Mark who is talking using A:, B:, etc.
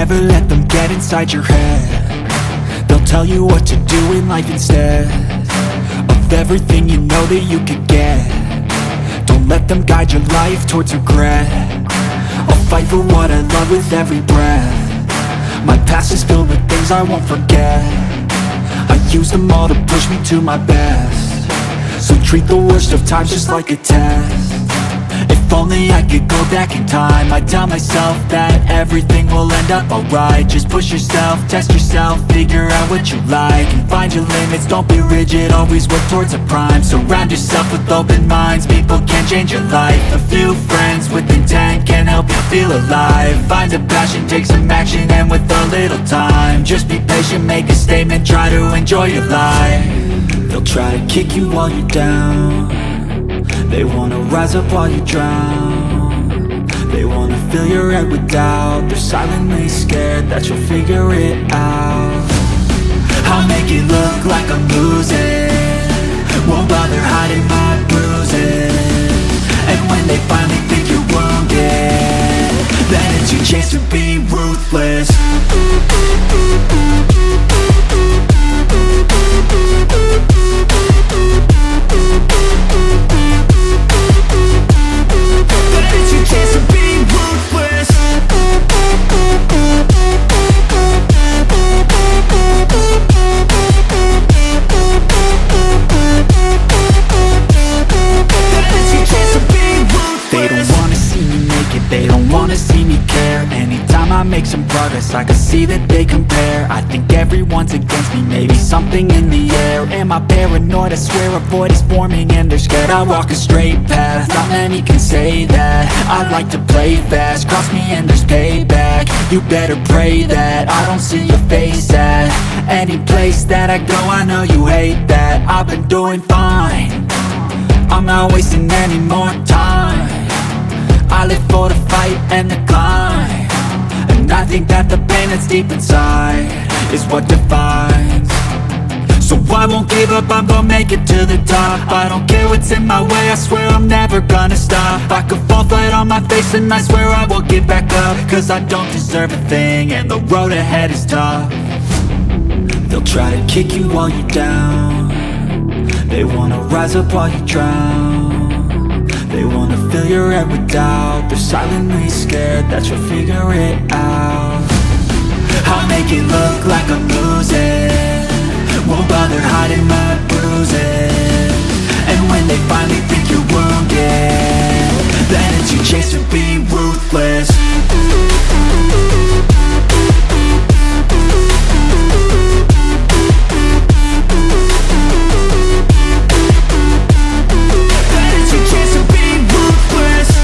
A: never let them get inside your head. They'll tell you what to do in life instead of everything you know that you could get. Don't let them guide your life towards regret. I'll fight for what I love with every breath. My past is filled with things I won't forget. I use them all to push me to my best. So treat the worst of times just like a test. If only I could go back in time, I'd tell myself that everything will end up alright. Just push yourself, test yourself, figure out what you like, and find your limits, don't be rigid, always work towards a prime. Surround yourself with open minds, people can change your life. A few friends with intent can help you feel alive. Find a passion, take some action, and with a little time, just be patient, make a statement, try to enjoy your life. They'll try to kick you while you're down. They wanna rise up while you drown. They wanna fill your head with doubt. They're silently scared that you'll figure it out. I'll make it look like I'm losing, won't bother hiding my bruises. And when they finally think you're wounded, then it's your chance to be ruthless. Make some progress, I can see that they compare. I think everyone's against me, maybe something in the air. Am I paranoid? I swear a void is forming and they're scared. I walk a straight path, not many can say that. I like to play fast, cross me and there's payback. You better pray that I don't see your face at any place that I go. I know you hate that. I've been doing fine, I'm not wasting any more time. I live for the fight and the climb, and I think that the pain that's deep inside is what defines. So I won't give up, I'm gonna make it to the top. I don't care what's in my way, I swear I'm never gonna stop. I could fall flat on my face and I swear I will get back up, cause I don't deserve a thing and the road ahead is tough. They'll try to kick you while you're down. They wanna rise up while you drown. They wanna fill your head with doubt. They're silently scared that you'll figure it out. I'll make it look like I'm losing, won't bother hiding my